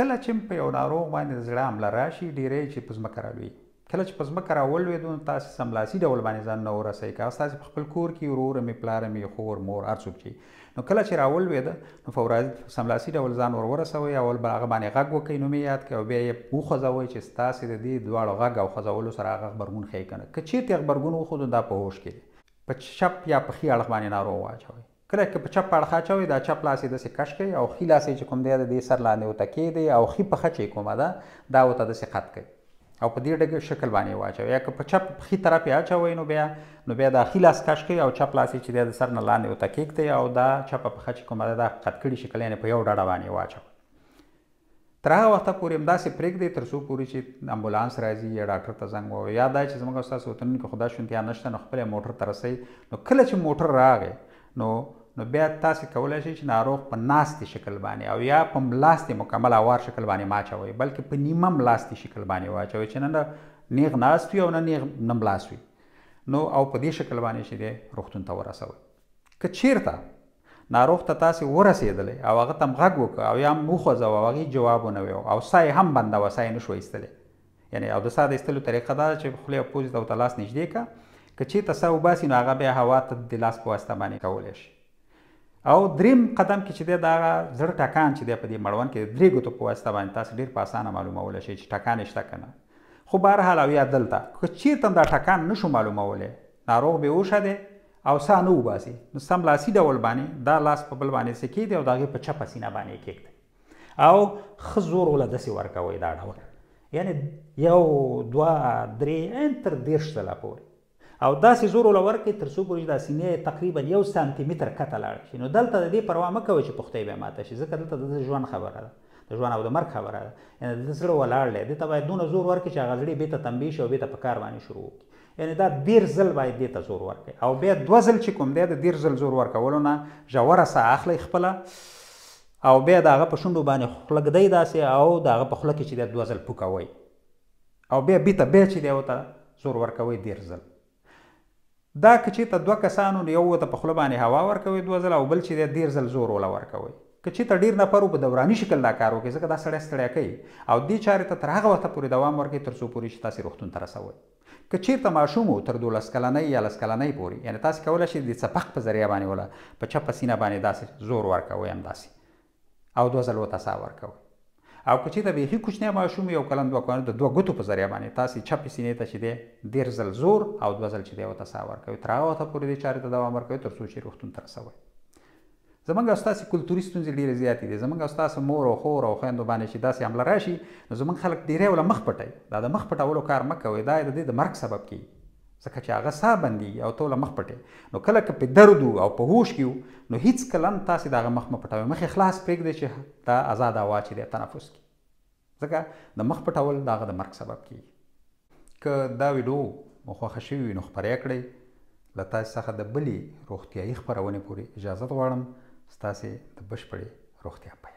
کله چې په یو ناروغ باندې د زړه حمله راشي ډېری چې په ځمکه رالویږي. کله چې په ځمکه راولوېدو نو تاسې سملاسي ډول باندې ځان نه ورسوئ. که تاسې په خپل کور کې ورور مې پلار مې خور مور هر څوک چې نو کله چې راولوېده نو سملاسي ډول ځان ورسوئ. اول به هغه باندې غږ وکئ، نوم یې یاد کړئ او بیا یې وخوځوئ چې ستاسې د دې دواړو غږ او خوځولو سره هغه غبرګون ښیي که نه. که چېرته یې غبرګون وښودو دا په هوش کې دی. په چپ یا په ښي اړخ باندې ناروغ واچوئ. کله چې په چپ اړخ اچوئ دا چپ لاس یې داسې کش کوئ او ښي لاس یې چې کوم دی د دې سر لاندې ورته کېږدئ او ښي پښه چې کومه ده دا ورته داسې قط کوئ او په دې ډګه شکل باندې واچوئ. یا که په چپ ښي طرف یې اچوئ نو بیا دا ښي لاس کش کوئ او چپ لاس یې چې دی د سر نه لاندې ورته کېږدئ او دا چپه پښه چې کومه ده دا قط کړي شکل یعنې په یو ډډه باندې واچوئ. تر هغه وخته پورې همداسې پرېږدئ تر څو پورې چې امبولانس راځي یا ډاکټر ته زنګ ووهئ. یا دا چې زموږ او ستاسو وطنونو کې خو دا شونتیا نشته نو خپل موټر ته رسئ. نو کله چې موټر راغی نو بیا تاسې کولی شئ چې ناروغ په ناستې شکل باندې او یا په ملاستې مکمل اوار شکل باندې مه اچوئ، بلکې په نیمه ملاستې شکل باندې واچوئ چې نه نیغ ناست وي او نه ملاست وي. نو او په دې شکل باندې چې دی روغتون ته ورسوئ. که چیرته ناروغ ته تاسې ورسېدلی او هغه ته غږ وکړه او یا هم وخوځوه او هغې جواب ونه ویو او ساه یې هم بنده وه، ساه یې نه شوه ایستلی. یعنې او د ساه د ایستلو طریقه دا ده چې خولې او پوزې ته ورته لاس نږدې کړه. که چېرته ساه وباسي نو هغه بیا هوا ته د لاس په واسطه باندې کولی شي. او دریم قدم کې چې دی دا هغه زړه ټکان چې دی په دې مړوند کې د 3 ګوتو په واسطه باندې تاسې ډېر په اسانه معلومولی شئ چې ټکان یې شته که نه. خو بهرحال او یا دلته که چېرته هم دا ټکان نشو معلومولی، ناروغ بېهوشه دی او ساه نه وباسي، نو سملاسي ډول باندې دا لاس په بل باندې څه کېږدئ او د هغې په چپه سینه باندې یې کېږدئ او ښه زور وله داسې ورکوئ دا ډول، یعنې 1 2 3 تر 10 ځله پورې او داسې زور وله ورکړئ تر څو پورې چې دا سینې تقریبا 1 سانتي متر کته لاړه شي. نو دلته د دې پروا مه کوئ چې پښتۍ به ماته شي، ځکه دلته د ژوند خبره ده، د ژوند او د مرګ خبره ده. یعنې د زړه ولاړ دی، دې ته باید دونه زور ورکړي چې هغه زړه بېرته تنبیه شي او بېرته په کار باندې شروع وکړي. یعنې دا 10 ځل باید دې ته زور ورکړي او بیا 2 ځل چې کوم دی د 10 ځل زور ورکولو نه ژوره ساه اخلئ خپله او بیا د هغه په شونډو باندې خوله ږدئ داسې او د هغه په خوله کې چې دی 2 ځل پوکوئ او بیا چې دی ورته زور ورکوئ 10 ځل. دا که چېرته 2 کسانو نو یو ورته په خوله باندې هوا ورکوئ 2 ځله او بل چې دی 10 ځل زور وله ورکوئ. که چېرته ډېر نفر په دوراني شکل دا کار وکړي ځکه دا سړی ستړی کوي او دې چارې ته تر هغه وخته پورې دوام ورکړئ تر څو پورې چې تاسې روغتون ته رسوئ. که چېرته ماشوم و تر 12 کلنۍ یا 10 کلنۍ پورې، یعنې تاسې کولی شئ د څپق په ذریعه باندې وله په چپه سینه باندې داسې زور ورکوئ همداسې او 2 ځل ورته ساه ورکوئ. او که چېرته بیخي کوچنی ماشوم یو کلن 2 کلن د 2 ګوتو په ذریعه باندې تاسې چپې سینې ته چې دی 10 ځل زور او 2 ځل چې دی ورته ساه ورکوئ. تر هغه وخته پورې دې چارې ته دوام ورکوئ تر څو چې روغتون ته رسوئ. زموږ او ستاسې کلتوري ستونزې ډېرې زیاتې دي. زموږ او ستاسو مور او خور او خویندو باندې چې داسې حمله راشي نو زموږ خلک ډېری وله مخ پټوي. دا د مخ پټولو کار مه کوئ، دا د دې د مرګ سبب کېږي ځکه چې هغه ساه بندېږي او ته وله مخ پټوې. نو کله که په درد او په هوش کې وو نو هېڅکله هم تاسې د هغه مخ مه پټوئ، مخ یې خلاص پرېږدئ چې دا ازاد هوا چې دی تنفس کړي، ځکه د مخ پټول د هغه د مرګ سبب کېږي. که دا ویډیو مو خوښه شوې وي نو خپره یې کړئ. له تاسې څخه د بلې روغتیایي خپرونې پورې اجازت غواړم. ستاسې د بشپړې روغتیا په